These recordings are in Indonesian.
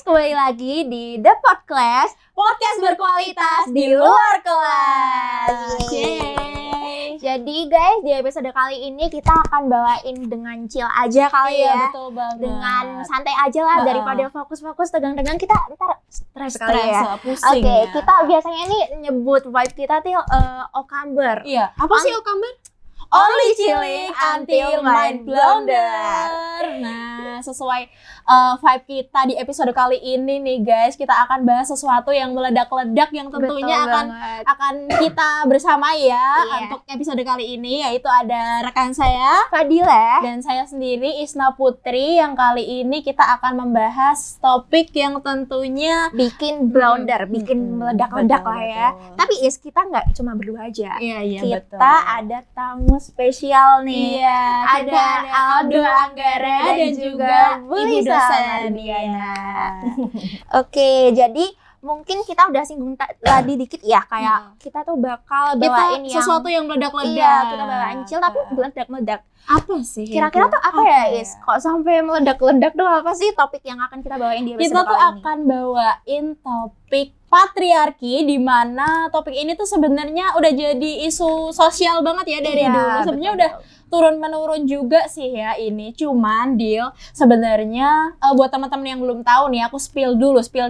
kembali lagi di The Podcast, podcast berkualitas di luar kelas. Yeay. Jadi guys, di episode kali ini kita akan bawain dengan chill aja kali Iya, ya. betul banget. Dengan santai aja lah, daripada fokus-fokus tegang-tegang kita ntar stres kali ya. Pusing. Oke, ya. kita biasanya ini nyebut vibe kita tuh Okamber. Iya, apa sih Okamber? Only chilling until mind blunder. Nah, sesuai vibe kita di episode kali ini nih guys, kita akan bahas sesuatu yang meledak-ledak yang tentunya akan kita bersamai ya. Iya. Untuk episode kali ini yaitu ada rekan saya Fadila dan saya sendiri Isna Putri, yang kali ini kita akan membahas topik yang tentunya bikin blunder, bikin meledak-ledak betul, lah ya. betul. Tapi Is, kita nggak cuma berdua aja. iya Kita ada tamu spesial nih. Iya, Ada Aldo Anggara dan juga Bu Ibu Lisa dosen Mardiana. Oke, jadi mungkin kita udah singgung tadi dikit ya, kayak kita tuh bakal bawain yang sesuatu yang meledak-ledak. Iya, kita bawain chill tapi meledak-meledak. Apa sih? Kira-kira tuh apa ya, Is? Kok sampai meledak-ledak tuh apa sih topik yang akan kita bawain di episode Kita tuh kali ini? akan bawain topik patriarki, di mana topik ini tuh sebenarnya udah jadi isu sosial banget ya dari Iya, dulu. Sebenarnya betul. udah turun-menurun juga sih ya ini. Cuman Dil, sebenarnya buat teman-teman yang belum tahu nih, aku spill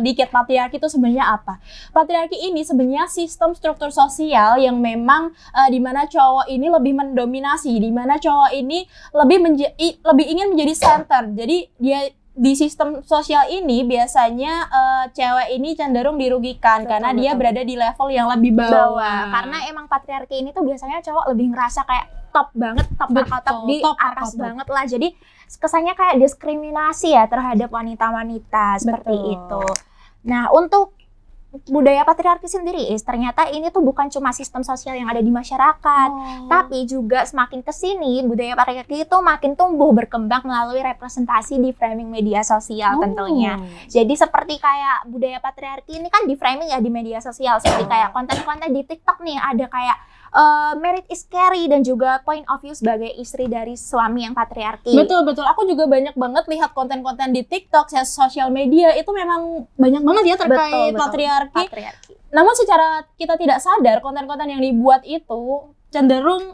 dikit patriarki itu sebenarnya apa. Patriarki ini sebenarnya sistem struktur sosial yang memang di mana cowok ini lebih mendominasi, di mana cowok ini lebih ingin menjadi center. Jadi dia di sistem sosial ini biasanya cewek ini cenderung dirugikan karena dia berada di level yang lebih bawah. Karena emang patriarki ini tuh biasanya cowok lebih ngerasa kayak top banget, top di top atas markotop. banget lah. Jadi kesannya kayak diskriminasi ya terhadap wanita-wanita seperti Betul. itu. Nah, untuk budaya patriarki sendiri, ternyata ini tuh bukan cuma sistem sosial yang ada di masyarakat, tapi juga semakin kesini budaya patriarki itu makin tumbuh berkembang melalui representasi di framing media sosial tentunya. Jadi seperti kayak budaya patriarki ini kan di framing ya di media sosial, seperti kayak konten-konten di TikTok nih, ada kayak married is scary dan juga point of view sebagai istri dari suami yang patriarki. Betul. Aku juga banyak banget lihat konten-konten di TikTok, sosial media itu memang banyak banget ya terkait Betul. patriarki. Namun Namun secara kita tidak sadar konten-konten yang dibuat itu cenderung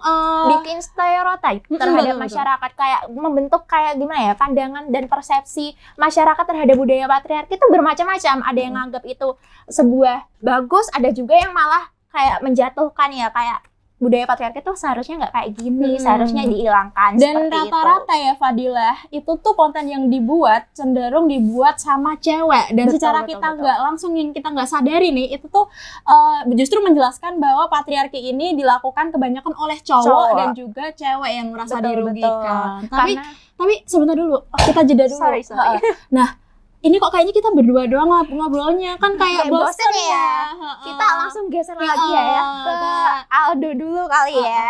bikin stereotip terhadap betul. masyarakat, kayak membentuk kayak gimana ya, pandangan dan persepsi masyarakat terhadap budaya patriarki itu bermacam-macam. Ada yang nganggap itu sebuah bagus, ada juga yang malah kayak menjatuhkan ya, kayak budaya patriarki itu seharusnya nggak kayak gini, seharusnya dihilangkan. dan seperti rata-rata ya Fadilah, itu tuh konten yang dibuat cenderung dibuat sama cewek, dan Betul, secara betul, kita betul. nggak langsung yang kita nggak sadari nih, itu tuh justru menjelaskan bahwa patriarki ini dilakukan kebanyakan oleh cowok dan juga cewek yang merasa Betul, dirugikan. betul. Tapi sebentar dulu, kita jeda dulu. Sorry. Nah, ini kok kayaknya kita berdua doang ngobrolnya, kan kayak Kayak bosen bosen ya. ya. Kita langsung geser lagi ya ke Aldo dulu kali ya.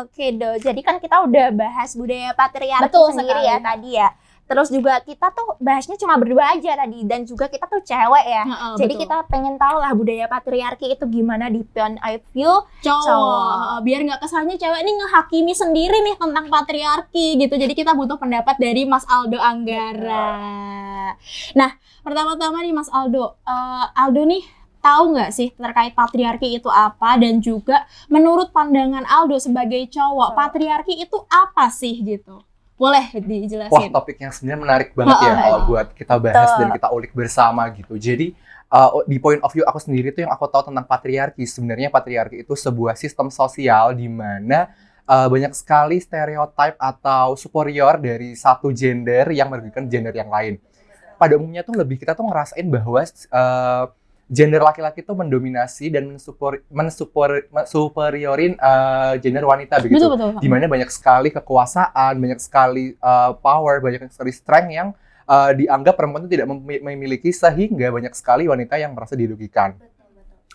Oke Do, jadi kan kita udah bahas budaya patriarki Betul sendiri sekali. ya tadi ya. Terus juga kita tuh bahasnya cuma berdua aja tadi, dan juga kita tuh cewek ya. Jadi kita pengen tahu lah budaya patriarki itu gimana di point of view cowok. Biar nggak kesannya cewek ini ngehakimi sendiri nih tentang patriarki gitu. Jadi kita butuh pendapat dari Mas Aldo Anggara. Nah, pertama-tama nih Mas Aldo, Aldo nih tahu nggak sih terkait patriarki itu apa, dan juga menurut pandangan Aldo sebagai cowok, patriarki itu apa sih gitu? Boleh dijelasin? Wah, topik yang sebenarnya menarik banget ya buat kita bahas dan kita ulik bersama gitu. Jadi di point of view aku sendiri tuh yang aku tahu tentang patriarki, sebenarnya patriarki itu sebuah sistem sosial di mana banyak sekali stereotip atau superior dari satu gender yang merugikan gender yang lain. Pada umumnya tuh kita tuh ngerasain bahwa gender laki-laki itu mendominasi dan mensuperiorin gender wanita begitu. Betul. Di mana banyak sekali kekuasaan, banyak sekali power, banyak sekali strength yang dianggap perempuan itu tidak memiliki, sehingga banyak sekali wanita yang merasa dirugikan.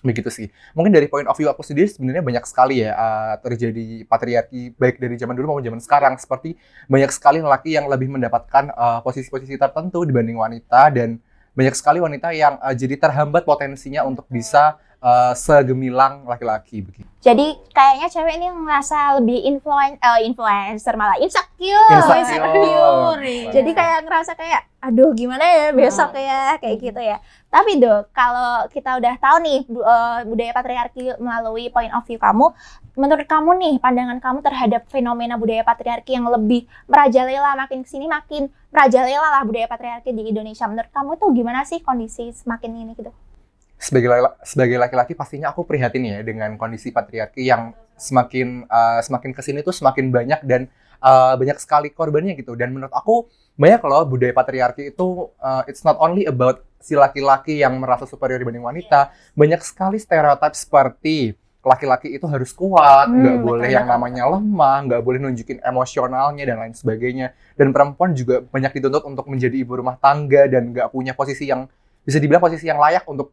Begitu sih. Mungkin dari point of view aku sendiri sebenarnya banyak sekali ya terjadi patriarki baik dari zaman dulu maupun zaman sekarang. Seperti banyak sekali lelaki yang lebih mendapatkan posisi-posisi tertentu dibanding wanita, dan banyak sekali wanita yang jadi terhambat potensinya untuk bisa segemilang laki-laki begitu. Jadi kayaknya cewek ini ngerasa lebih influencer malah insecure. Jadi kayak ngerasa kayak aduh gimana ya besok ya kayak gitu ya. Tapi Dok, kalau kita udah tahu nih budaya patriarki melalui point of view kamu, menurut kamu nih pandangan kamu terhadap fenomena budaya patriarki yang lebih merajalela, makin kesini makin merajalela lah budaya patriarki di Indonesia. Menurut kamu tuh gimana sih kondisi semakin ini gitu? Sebagai laki-laki pastinya aku prihatin ya dengan kondisi patriarki yang semakin kesini tuh semakin banyak dan banyak sekali korbannya gitu. Dan menurut aku banyak loh budaya patriarki itu it's not only about si laki-laki yang merasa superior dibanding wanita. Banyak sekali stereotip seperti laki-laki itu harus kuat, nggak boleh yang namanya lemah, nggak boleh nunjukin emosionalnya dan lain sebagainya. Dan perempuan juga banyak dituntut untuk menjadi ibu rumah tangga dan nggak punya posisi yang bisa dibilang posisi yang layak untuk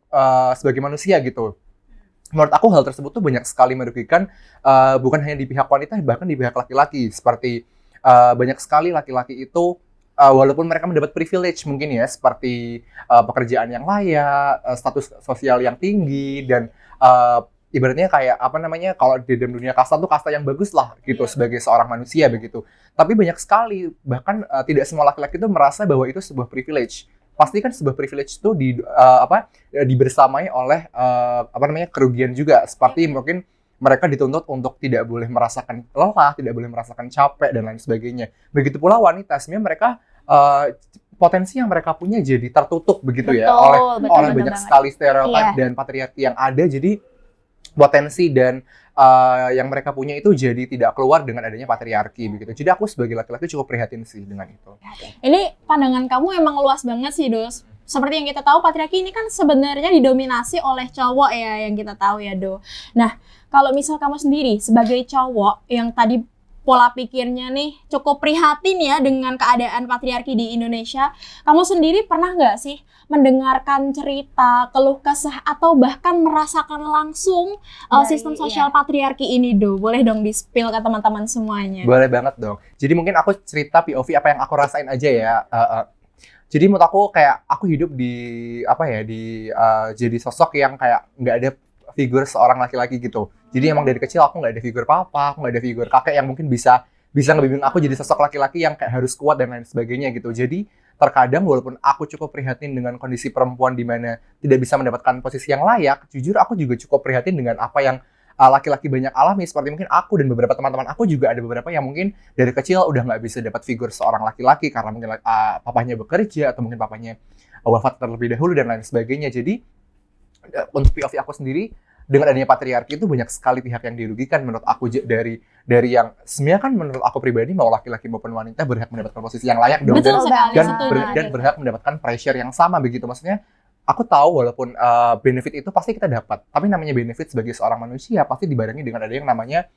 sebagai manusia gitu. Menurut aku hal tersebut tuh banyak sekali merugikan, bukan hanya di pihak wanita, bahkan di pihak laki-laki. Seperti banyak sekali laki-laki itu, walaupun mereka mendapat privilege mungkin ya, seperti pekerjaan yang layak, status sosial yang tinggi, dan ibaratnya kayak apa namanya, kalau di dalam dunia kasta tuh kasta yang bagus lah gitu sebagai seorang manusia begitu. Tapi banyak sekali, bahkan tidak semua laki-laki itu merasa bahwa itu sebuah privilege. Pasti kan sebuah privilege itu dibersamai oleh kerugian juga, seperti mungkin mereka dituntut untuk tidak boleh merasakan lelah, tidak boleh merasakan capek dan lain sebagainya. Begitu pula wanita, sebenarnya mereka potensi yang mereka punya jadi tertutup begitu ya oleh banyak sekali stereotip dan patriarki yang ada. Jadi potensi dan yang mereka punya itu jadi tidak keluar dengan adanya patriarki begitu. Jadi aku sebagai laki-laki cukup prihatin sih dengan itu. Ini pandangan kamu emang luas banget sih, Dos. Seperti yang kita tahu, patriarki ini kan sebenarnya didominasi oleh cowok ya, yang kita tahu ya, Do. Nah, kalau misal kamu sendiri sebagai cowok yang tadi pola pikirnya nih cukup prihatin ya dengan keadaan patriarki di Indonesia, kamu sendiri pernah nggak sih mendengarkan cerita, keluh kesah, atau bahkan merasakan langsung sistem sosial patriarki ini, Do? Boleh dong di-spill ke teman-teman semuanya. Boleh banget dong. Jadi mungkin aku cerita POV apa yang aku rasain aja ya. Jadi menurut aku kayak aku hidup di jadi sosok yang kayak nggak ada figur seorang laki-laki gitu. Jadi emang dari kecil aku nggak ada figur papa, aku nggak ada figur kakek yang mungkin bisa ngebimbing aku jadi sosok laki-laki yang kayak harus kuat dan lain sebagainya gitu. Jadi terkadang walaupun aku cukup prihatin dengan kondisi perempuan di mana tidak bisa mendapatkan posisi yang layak, jujur aku juga cukup prihatin dengan apa yang laki-laki banyak alami. Seperti mungkin aku dan beberapa teman-teman aku juga ada beberapa yang mungkin dari kecil udah nggak bisa dapat figur seorang laki-laki karena mungkin papanya bekerja atau mungkin papanya wafat terlebih dahulu dan lain sebagainya. Jadi untuk POV aku sendiri, dengan adanya patriarki itu banyak sekali pihak yang dirugikan menurut aku, dari yang sebenarnya kan menurut aku pribadi mau laki-laki maupun wanita berhak mendapatkan posisi yang layak dong, dan berhak mendapatkan pressure yang sama begitu. Maksudnya aku tahu walaupun benefit itu pasti kita dapat, tapi namanya benefit sebagai seorang manusia pasti dibarengi dengan ada yang namanya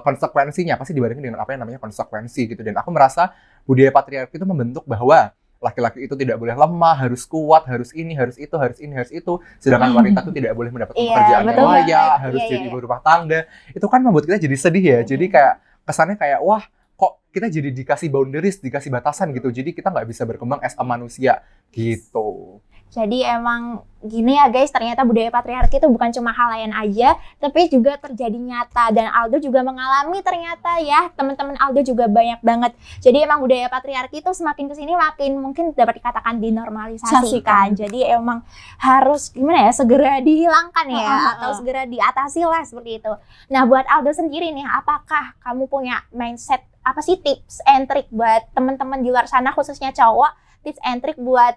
konsekuensinya, pasti dibarengi dengan apa yang namanya konsekuensi gitu. Dan aku merasa budaya patriarki itu membentuk bahwa laki-laki itu tidak boleh lemah, harus kuat, harus ini, harus itu, harus ini, harus itu. Sedangkan wanita itu tidak boleh mendapatkan pekerjaan yang layak, harus jadi ibu rumah tangga. Itu kan membuat kita jadi sedih ya. Jadi kayak kesannya kayak wah kok kita jadi dikasih boundaries, dikasih batasan gitu. Jadi kita nggak bisa berkembang as a manusia gitu. Jadi emang gini ya guys, ternyata budaya patriarki itu bukan cuma halayan aja, tapi juga terjadi nyata. Dan Aldo juga mengalami ternyata ya, teman-teman Aldo juga banyak banget. Jadi emang budaya patriarki itu semakin kesini makin mungkin dapat dikatakan dinormalisasikan. Jadi emang harus gimana ya, segera dihilangkan ya, atau segera diatasi lah seperti itu. Nah buat Aldo sendiri nih, apakah kamu punya mindset, apa sih tips and trick buat teman-teman di luar sana khususnya cowok, tips and trick buat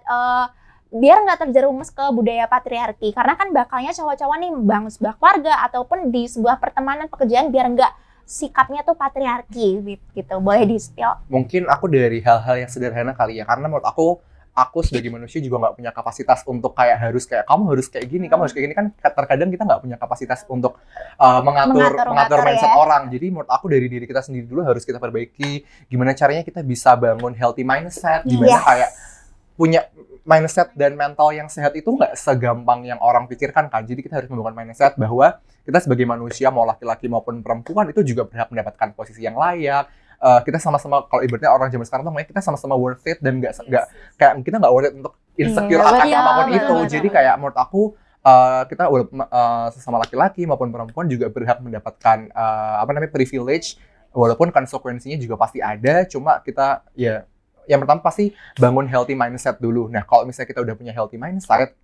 biar nggak terjerumus ke budaya patriarki, karena kan bakalnya cowok-cowok nih membangun sebuah keluarga ataupun di sebuah pertemanan pekerjaan biar nggak sikapnya tuh patriarki gitu. Boleh di-spill? Mungkin aku dari hal-hal yang sederhana kali ya, karena menurut aku sebagai manusia juga nggak punya kapasitas untuk kayak kamu harus kayak gini, kamu harus kayak gini, kan terkadang kita nggak punya kapasitas untuk mengatur mindset ya orang. Jadi menurut aku dari diri kita sendiri dulu harus kita perbaiki, gimana caranya kita bisa bangun healthy mindset, gimana kayak punya mindset dan mental yang sehat itu nggak segampang yang orang pikirkan kan. Jadi kita harus membangun mindset bahwa kita sebagai manusia, mau laki-laki maupun perempuan, itu juga berhak mendapatkan posisi yang layak. Kita sama-sama, kalau ibaratnya orang zaman sekarang tuh kita sama-sama worth it, dan nggak kayak kita nggak worth it untuk insecure akan apapun itu. Jadi kayak menurut aku kita sesama laki-laki maupun perempuan juga berhak mendapatkan privilege, walaupun konsekuensinya juga pasti ada. Cuma kita ya yang pertama pasti bangun healthy mindset dulu. Nah, kalau misalnya kita udah punya healthy mindset,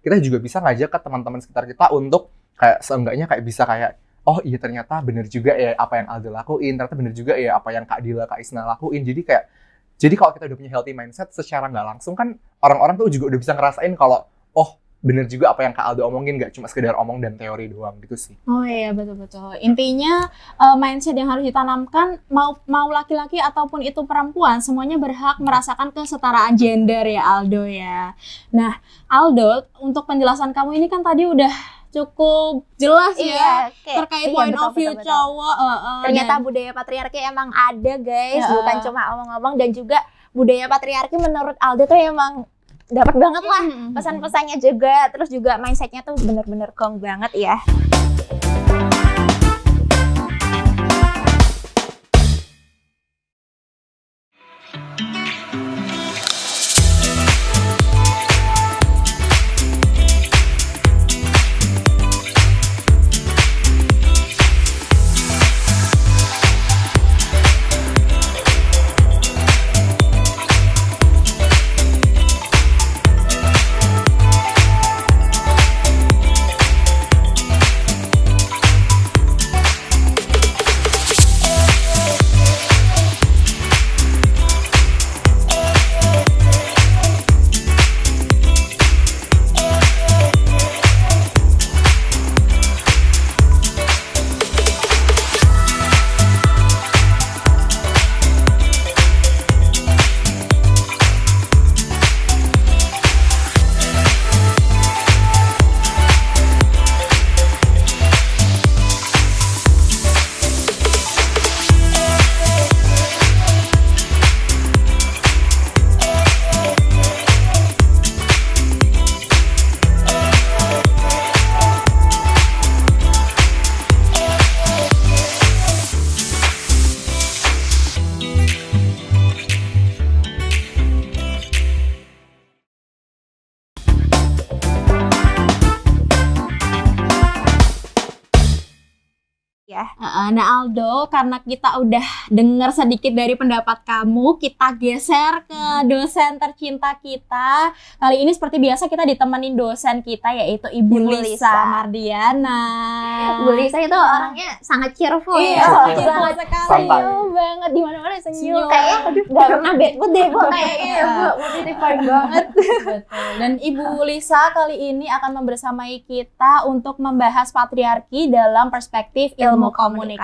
kita juga bisa ngajak ke teman-teman sekitar kita untuk kayak seenggaknya kayak bisa kayak, oh iya ternyata bener juga ya apa yang Aldo lakuin, ternyata bener juga ya apa yang Kak Dila, Kak Isna lakuin. Jadi kalau kita udah punya healthy mindset, secara nggak langsung kan orang-orang tuh juga udah bisa ngerasain kalau, oh bener juga apa yang Kak Aldo omongin, nggak cuma sekedar omong dan teori doang gitu sih. Oh iya, betul-betul. Intinya mindset yang harus ditanamkan, mau laki-laki ataupun itu perempuan, semuanya berhak merasakan kesetaraan gender ya Aldo ya. Nah Aldo, untuk penjelasan kamu ini kan tadi udah cukup jelas ya terkait point of view cowok. Ternyata budaya patriarki emang ada guys, bukan cuma omong-omong. Dan juga budaya patriarki menurut Aldo tuh emang dapat banget lah pesan-pesannya juga, terus juga mindsetnya tuh bener-bener gong banget ya. Nah Aldo, karena kita udah dengar sedikit dari pendapat kamu, kita geser ke dosen tercinta kita. Kali ini seperti biasa kita ditemenin dosen kita, yaitu Ibu Lisa Mardiana. Bu Lisa itu orangnya sangat cheerful ya. Sangat senyum banget, di mana-mana senyum. Kayaknya nggak pernah bad mood deh Bu, kayaknya Bu, positif banget. Betul. Dan Ibu Lisa kali ini akan membersamai kita untuk membahas patriarki dalam perspektif ilmu komunikasi.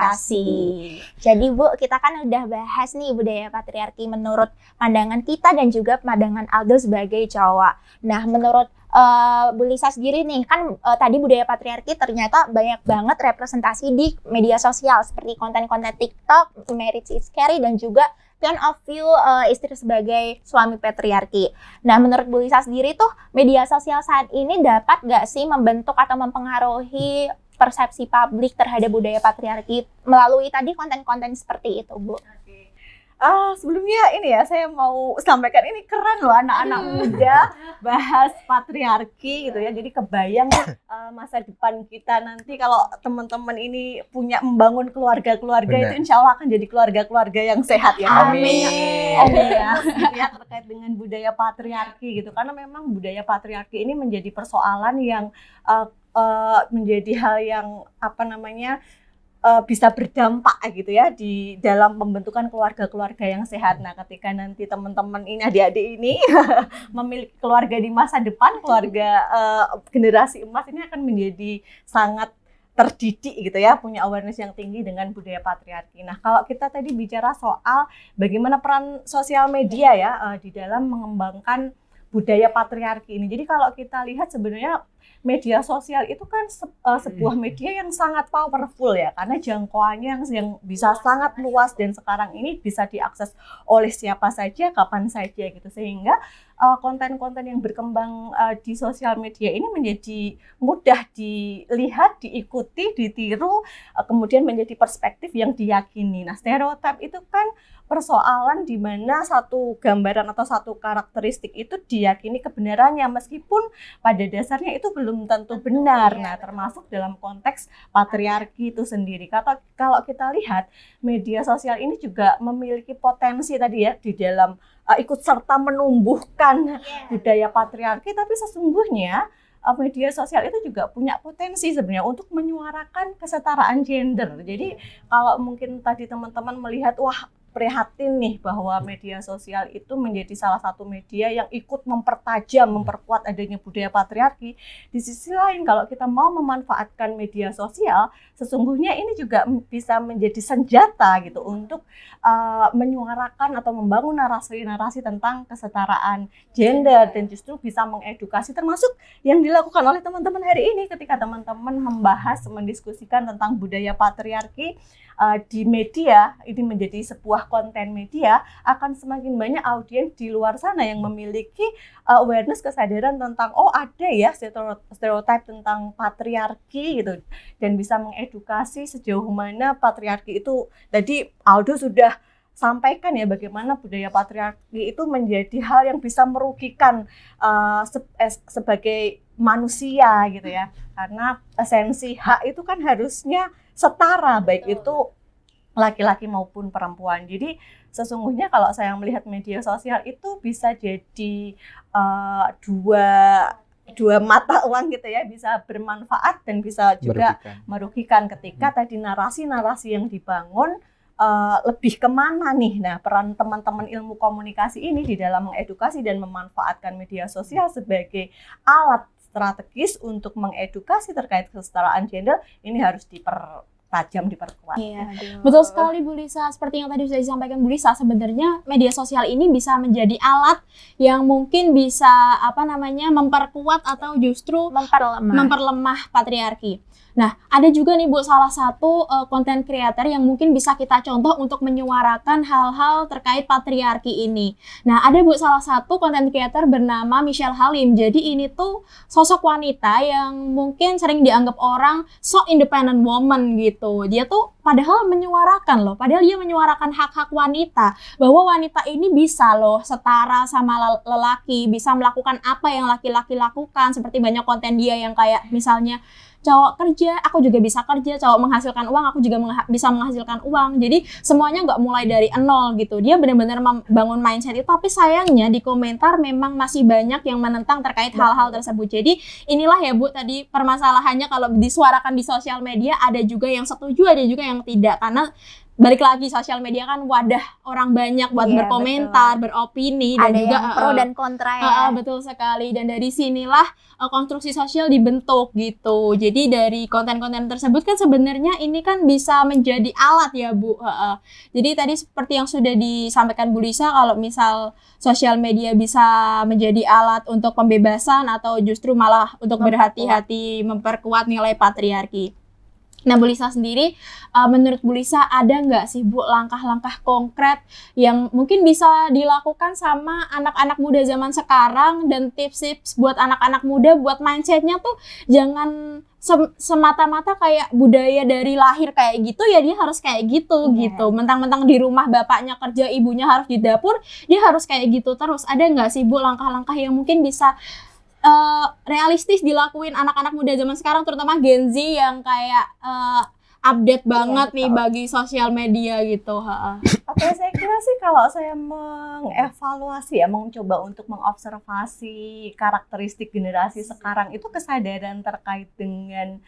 Jadi Bu, kita kan udah bahas nih budaya patriarki menurut pandangan kita dan juga pandangan Aldo sebagai cowok. Nah, menurut Bu Lisa sendiri nih, kan tadi budaya patriarki ternyata banyak banget representasi di media sosial seperti konten-konten TikTok, Marriage is Scary, dan juga point of view istri sebagai suami patriarki. Nah, menurut Bu Lisa sendiri tuh media sosial saat ini dapat gak sih membentuk atau mempengaruhi persepsi publik terhadap budaya patriarki melalui tadi konten-konten seperti itu, Bu? Sebelumnya ini ya, saya mau sampaikan ini keren loh anak-anak muda bahas patriarki gitu ya. Jadi kebayang masa depan kita nanti kalau teman-teman ini punya membangun keluarga-keluarga itu insya Allah akan jadi keluarga-keluarga yang sehat ya. Amin. Ya, terkait dengan budaya patriarki gitu, karena memang budaya patriarki ini menjadi persoalan yang menjadi hal yang bisa berdampak gitu ya di dalam pembentukan keluarga-keluarga yang sehat. Nah, ketika nanti teman-teman ini, adik-adik ini memiliki keluarga di masa depan, keluarga generasi emas ini akan menjadi sangat terdidik gitu ya, punya awareness yang tinggi dengan budaya patriarki. Nah, kalau kita tadi bicara soal bagaimana peran sosial media ya di dalam mengembangkan budaya patriarki ini. Jadi kalau kita lihat sebenarnya media sosial itu kan sebuah media yang sangat powerful ya, karena jangkauannya yang bisa sangat luas dan sekarang ini bisa diakses oleh siapa saja, kapan saja gitu, sehingga konten-konten yang berkembang di sosial media ini menjadi mudah dilihat, diikuti, ditiru, kemudian menjadi perspektif yang diyakini. Nah, stereotip itu kan persoalan di mana satu gambaran atau satu karakteristik itu diyakini kebenarannya meskipun pada dasarnya itu belum tentu benar. Nah, termasuk dalam konteks patriarki itu sendiri. Kalau kita lihat media sosial ini juga memiliki potensi tadi ya di dalam ikut serta menumbuhkan budaya patriarki, tapi sesungguhnya media sosial itu juga punya potensi sebenarnya untuk menyuarakan kesetaraan gender. Jadi kalau mungkin tadi teman-teman melihat, wah prihatin nih bahwa media sosial itu menjadi salah satu media yang ikut mempertajam, memperkuat adanya budaya patriarki. Di sisi lain, kalau kita mau memanfaatkan media sosial, sesungguhnya ini juga bisa menjadi senjata gitu untuk menyuarakan atau membangun narasi-narasi tentang kesetaraan gender dan justru bisa mengedukasi, termasuk yang dilakukan oleh teman-teman hari ini ketika teman-teman membahas, mendiskusikan tentang budaya patriarki di media, ini menjadi sebuah konten media, akan semakin banyak audiens di luar sana yang memiliki awareness, kesadaran tentang oh ada ya stereotip tentang patriarki gitu, dan bisa mengedukasi sejauh mana patriarki itu. Tadi Aldo sudah sampaikan ya bagaimana budaya patriarki itu menjadi hal yang bisa merugikan sebagai manusia gitu ya, karena esensi hak itu kan harusnya setara baik itu laki-laki maupun perempuan. Jadi sesungguhnya kalau saya melihat media sosial itu bisa jadi dua mata uang gitu ya, bisa bermanfaat dan bisa juga merugikan ketika tadi narasi-narasi yang dibangun lebih kemana nih. Nah, peran teman-teman ilmu komunikasi ini di dalam mengedukasi dan memanfaatkan media sosial sebagai alat strategis untuk mengedukasi terkait kesetaraan gender ini harus diperkuat. Iya, betul sekali Bu Lisa. Seperti yang tadi sudah disampaikan Bu Lisa, sebenarnya media sosial ini bisa menjadi alat yang mungkin bisa memperkuat atau justru memperlemah patriarki. Nah, ada juga nih Bu salah satu konten creator yang mungkin bisa kita contoh untuk menyuarakan hal-hal terkait patriarki ini. Nah, ada Bu salah satu konten creator bernama Michelle Halim. Jadi ini tuh sosok wanita yang mungkin sering dianggap orang so independent woman gitu. Dia tuh padahal dia menyuarakan hak-hak wanita, bahwa wanita ini bisa loh setara sama lelaki, bisa melakukan apa yang laki-laki lakukan. Seperti banyak konten dia yang kayak misalnya cowok kerja, aku juga bisa kerja, cowok menghasilkan uang, aku juga bisa menghasilkan uang. Jadi semuanya nggak mulai dari nol gitu. Dia benar-benar membangun mindset itu, tapi sayangnya di komentar memang masih banyak yang menentang terkait hal-hal tersebut. Jadi inilah ya Bu, tadi permasalahannya kalau disuarakan di sosial media, ada juga yang setuju, ada juga yang tidak. Karena balik lagi, sosial media kan wadah orang banyak buat berkomentar, beropini, dan ada juga yang pro dan kontra ya. Betul sekali, dan dari sinilah konstruksi sosial dibentuk gitu. Jadi dari konten-konten tersebut kan sebenarnya ini kan bisa menjadi alat ya Bu. Jadi tadi seperti yang sudah disampaikan Bu Lisa, kalau misal sosial media bisa menjadi alat untuk pembebasan atau justru malah untuk berhati-hati memperkuat nilai patriarki. Nah, Bu Lisa sendiri, menurut Bu Lisa ada nggak sih Bu langkah-langkah konkret yang mungkin bisa dilakukan sama anak-anak muda zaman sekarang, dan tips-tips buat anak-anak muda buat mindsetnya tuh jangan semata-mata kayak budaya dari lahir kayak gitu ya dia harus kayak gitu gitu. Mentang-mentang di rumah bapaknya kerja, ibunya harus di dapur, dia harus kayak gitu terus. Ada nggak sih Bu langkah-langkah yang mungkin bisa realistis dilakuin anak-anak muda zaman sekarang, terutama Gen Z yang kayak update banget nih bagi sosial media gitu? Oke, saya kira sih kalau saya mengevaluasi ya, mencoba untuk mengobservasi karakteristik generasi sekarang itu, kesadaran terkait dengan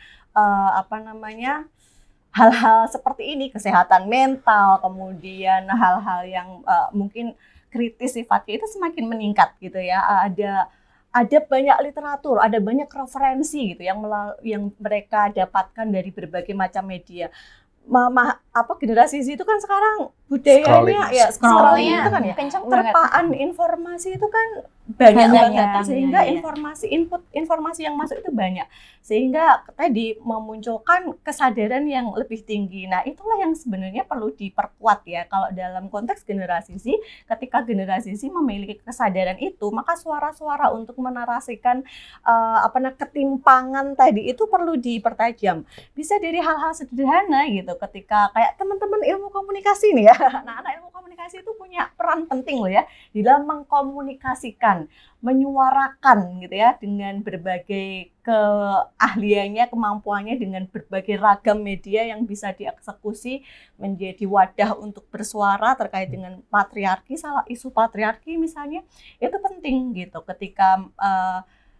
hal-hal seperti ini, kesehatan mental, kemudian hal-hal yang mungkin kritis sifatnya itu semakin meningkat gitu ya. Ada banyak literatur, ada banyak referensi gitu yang mereka dapatkan dari berbagai macam media. Generasi Z itu kan sekarang budayanya scrolling itu kan ya, terpaan informasi itu kan banyak banget, sehingga informasi yang masuk itu banyak, sehingga tadi memunculkan kesadaran yang lebih tinggi. Nah, itulah yang sebenarnya perlu diperkuat ya kalau dalam konteks generasi Z. Ketika generasi Z memiliki kesadaran itu, maka suara-suara untuk menarasikan ketimpangan tadi itu perlu dipertajam. Bisa dari hal-hal sederhana gitu, ketika kayak teman-teman ilmu komunikasi nih ya, anak-anak ilmu komunikasi komunikasi itu punya peran penting loh ya, di dalam mengkomunikasikan, menyuarakan gitu ya, dengan berbagai keahliannya, kemampuannya, dengan berbagai ragam media yang bisa dieksekusi menjadi wadah untuk bersuara terkait dengan patriarki, salah isu patriarki misalnya, itu penting gitu ketika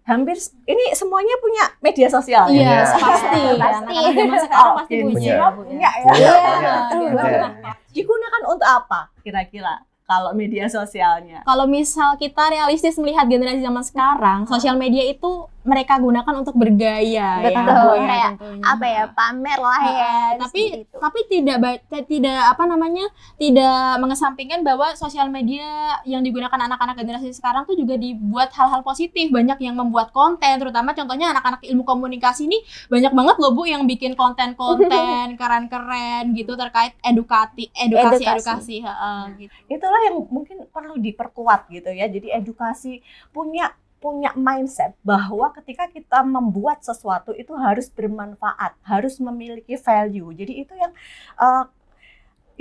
hampir ini semuanya punya media sosial Iya, Iya. pasti. Pasti. Anak-anak zaman sekarang pasti Gen Z punya. punya ya. Punya, Iya, punya. betul. Ada. Digunakan untuk apa kira-kira kalau media sosialnya? Kalau misal kita realistis melihat generasi zaman sekarang, sosial media itu mereka gunakan untuk bergaya Betul, ya, Bu, ya, kayak tentunya. apa ya, pamer lah ya. Tapi seperti itu. tapi tidak apa namanya, tidak mengesampingkan bahwa sosial media yang digunakan anak-anak generasi sekarang tuh juga dibuat hal-hal positif. Banyak yang membuat konten, terutama contohnya anak-anak ilmu komunikasi ini banyak banget loh Bu yang bikin konten-konten keren-keren gitu terkait edukasi, gitu. Itulah yang mungkin perlu diperkuat gitu ya. Jadi edukasi punya mindset bahwa ketika kita membuat sesuatu itu harus bermanfaat, harus memiliki value. Jadi itu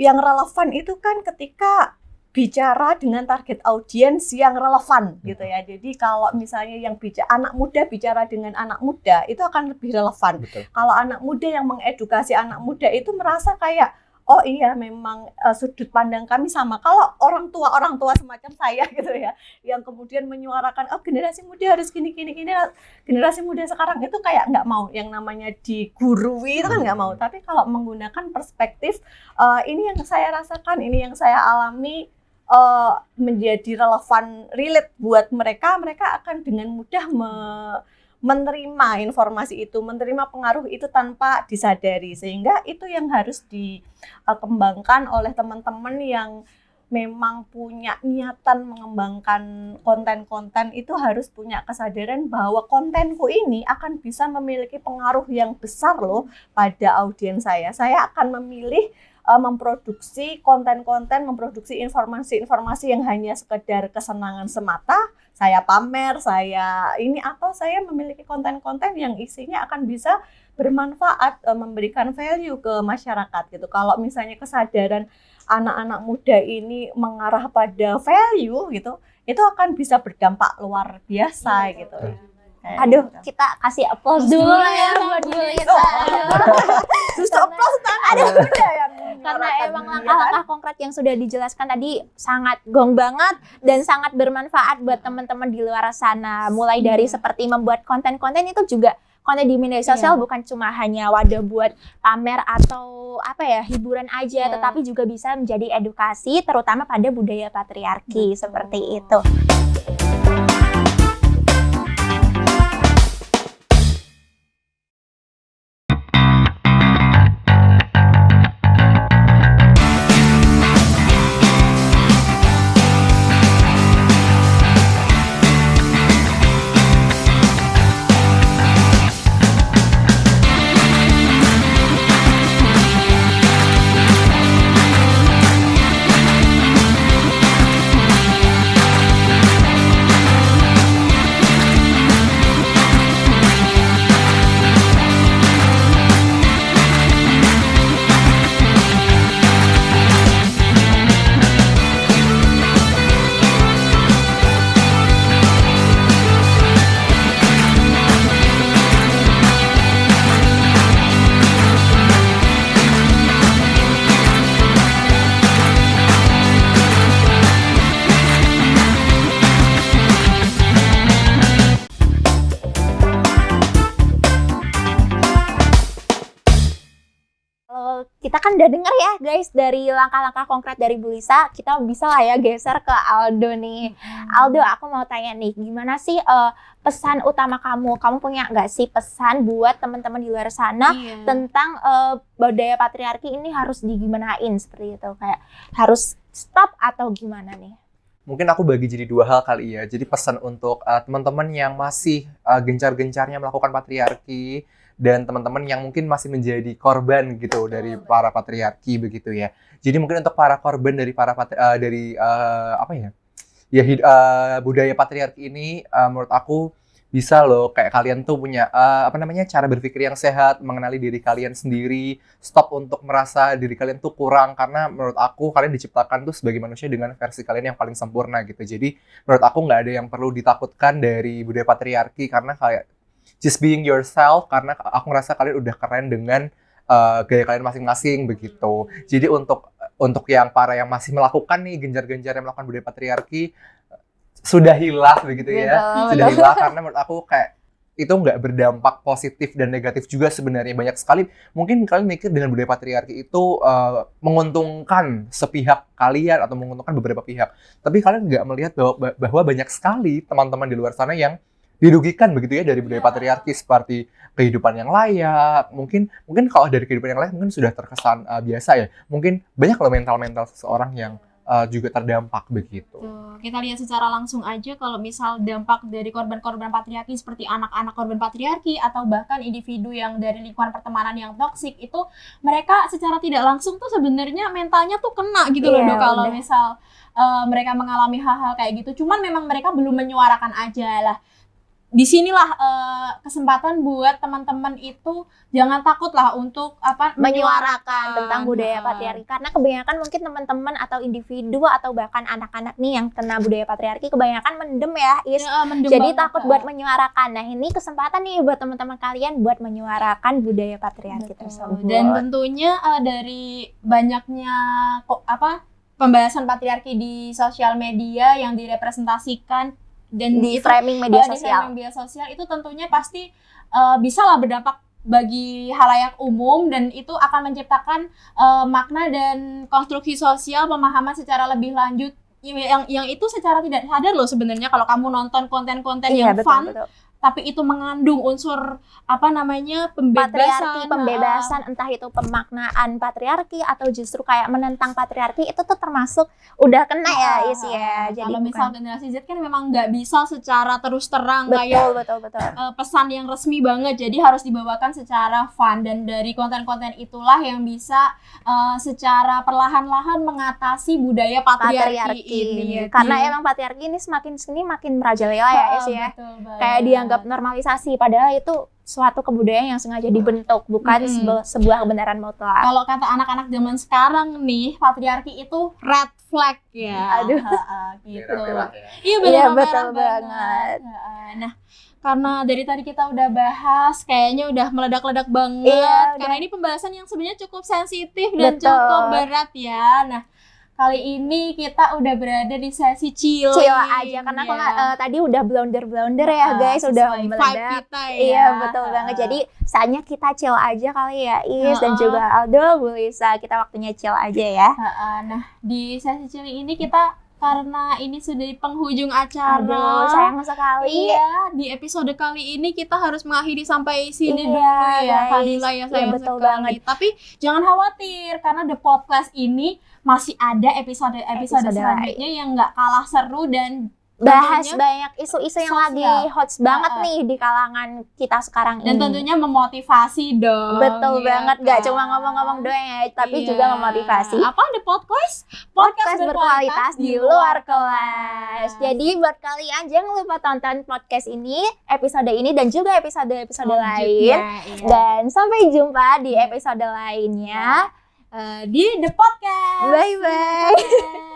yang relevan itu kan ketika bicara dengan target audiens yang relevan gitu ya. Jadi kalau misalnya yang anak muda bicara dengan anak muda itu akan lebih relevan. Betul. Kalau anak muda yang mengedukasi anak muda itu merasa kayak oh iya memang sudut pandang kami sama. Kalau orang tua semacam saya gitu ya, yang kemudian menyuarakan oh generasi muda harus gini, generasi muda sekarang itu kayak nggak mau yang namanya digurui itu kan nggak mau. Tapi kalau menggunakan perspektif ini yang saya rasakan, ini yang saya alami, menjadi relevan, relate buat mereka akan dengan mudah menerima informasi itu, menerima pengaruh itu tanpa disadari. Sehingga itu yang harus dikembangkan oleh teman-teman yang memang punya niatan mengembangkan konten-konten, itu harus punya kesadaran bahwa kontenku ini akan bisa memiliki pengaruh yang besar loh pada audiens saya. Saya akan memilih memproduksi konten-konten, memproduksi informasi-informasi yang hanya sekedar kesenangan semata, saya pamer, atau saya memiliki konten-konten yang isinya akan bisa bermanfaat, memberikan value ke masyarakat gitu. Kalau misalnya kesadaran anak-anak muda ini mengarah pada value gitu, itu akan bisa berdampak luar biasa gitu. Aduh, kita kasih applause dulu ya buat Bu Lisa. Justru applause anak muda yang Karena emang langkah-langkah konkret yang sudah dijelaskan tadi sangat gong banget dan sangat bermanfaat buat teman-teman di luar sana. Mulai dari seperti membuat konten-konten itu juga konten di media sosial bukan cuma hanya wadah buat pamer atau apa ya, hiburan aja, tetapi juga bisa menjadi edukasi terutama pada budaya patriarki seperti itu. Kita kan udah denger ya guys dari langkah-langkah konkret dari Bu Lisa, kita bisa lah ya geser ke Aldo nih. Aldo, aku mau tanya nih, gimana sih pesan utama kamu? Kamu punya nggak sih pesan buat teman-teman di luar sana tentang budaya patriarki ini harus digimanain seperti itu? Kayak harus stop atau gimana nih? Mungkin aku bagi jadi dua hal kali ya. Jadi pesan untuk teman-teman yang masih gencar-gencarnya melakukan patriarki, dan teman-teman yang mungkin masih menjadi korban gitu dari para patriarki begitu ya. Jadi mungkin untuk para korban dari budaya patriarki ini, menurut aku bisa loh kayak kalian tuh punya cara berpikir yang sehat, mengenali diri kalian sendiri, stop untuk merasa diri kalian tuh kurang, karena menurut aku kalian diciptakan tuh sebagai manusia dengan versi kalian yang paling sempurna gitu. Jadi menurut aku nggak ada yang perlu ditakutkan dari budaya patriarki, karena kayak just being yourself, karena aku ngerasa kalian udah keren dengan gaya kalian masing-masing begitu. Jadi untuk yang para yang masih melakukan nih genjar-genjar yang melakukan budaya patriarki, sudahilah begitu ya. Betul. Sudahilah, karena menurut aku kayak itu nggak berdampak positif dan negatif juga sebenarnya. Banyak sekali mungkin kalian mikir dengan budaya patriarki itu menguntungkan sepihak kalian atau menguntungkan beberapa pihak, tapi kalian nggak melihat bahwa banyak sekali teman-teman di luar sana yang dirugikan begitu ya dari budaya patriarki, seperti kehidupan yang layak. Mungkin kalau dari kehidupan yang layak mungkin sudah terkesan biasa ya. Mungkin banyak loh mental seseorang yang juga terdampak begitu. Tuh, kita lihat secara langsung aja kalau misal dampak dari korban-korban patriarki seperti anak-anak korban patriarki atau bahkan individu yang dari lingkungan pertemanan yang toksik, itu mereka secara tidak langsung tuh sebenarnya mentalnya tuh kena gitu loh, Iya, Dok, kalau udah. misal mereka mengalami hal-hal kayak gitu. Cuman memang mereka belum menyuarakan aja lah. Disinilah kesempatan buat teman-teman itu jangan takut lah untuk Menyuarakan tentang budaya Heeh. patriarki, karena kebanyakan mungkin teman-teman atau individu atau bahkan anak-anak nih yang kena budaya patriarki kebanyakan mendem ya, Is. Ya, mendem Jadi banget, takut buat menyuarakan. Nah, ini kesempatan nih buat teman-teman kalian buat menyuarakan budaya patriarki tersebut. Dan tentunya dari banyaknya pembahasan patriarki di sosial media yang direpresentasikan dan di itu framing media di sosial. framing media sosial itu tentunya pasti bisa lah berdampak bagi halayak umum, dan itu akan menciptakan makna dan konstruksi sosial pemahaman secara lebih lanjut yang itu secara tidak sadar loh sebenarnya. Kalau kamu nonton konten-konten Iya, yang betul, fun betul. tapi itu mengandung unsur Patriarki, pembebasan, pembebasan, entah itu pemaknaan patriarki atau justru kayak menentang patriarki, itu tuh termasuk udah kena ya, Is ya. Jadi kalau misal generasi Z kan memang nggak bisa secara terus terang kayak betul. pesan yang resmi banget, jadi harus dibawakan secara fun, dan dari konten-konten itulah yang bisa secara perlahan-lahan mengatasi budaya patriarki ini. Karena emang patriarki ini semakin sini makin merajalela ya, Is ya. Betul banget. Kayak dianggap normalisasi, padahal itu suatu kebudayaan yang sengaja dibentuk, bukan sebuah kebenaran mutlak. Kalau kata anak-anak zaman sekarang nih, patriarki itu red flag ya. Aduh. Gitu. Merah-merah ya. Iya, Iya, benar, betul merah banget. Nah, karena dari tadi kita udah bahas, kayaknya udah meledak-ledak banget. Iya, Karena ini pembahasan yang sebenarnya cukup sensitif dan Betul. cukup berat ya. Nah, kali ini kita udah berada di sesi chill Aja, karena aku tadi udah blunder ya guys, udah vibe meledak. kita ya. Iya, betul banget. Jadi saatnya kita chill aja kali ya, Is, dan juga Aldo, Bu Lisa. Kita waktunya chill aja ya. Nah, di sesi chill ini kita, karena ini sudah di penghujung acara. Aduh, sayang sekali. Iya, di episode kali ini kita harus mengakhiri sampai sini Iya, dulu ya, guys. Fadila, ya Iya, sayang betul sekali. banget. Tapi jangan khawatir, karena The Podcast ini masih ada episode Episode selanjutnya yang nggak kalah seru dan Bahas tentunya banyak isu-isu yang lagi sosial. hot banget nih di kalangan kita sekarang dan ini. tentunya memotivasi dong. Betul ya banget, gak kan? cuma ngomong-ngomong doang ya, tapi Iya. juga memotivasi. Apa The Podcast? Podcast berkualitas di luar kelas. Jadi buat kalian jangan lupa tonton podcast ini, episode ini, dan juga episode-episode lain. Iya. Dan sampai jumpa di episode lainnya. Di The Podcast. Bye-bye. Bye.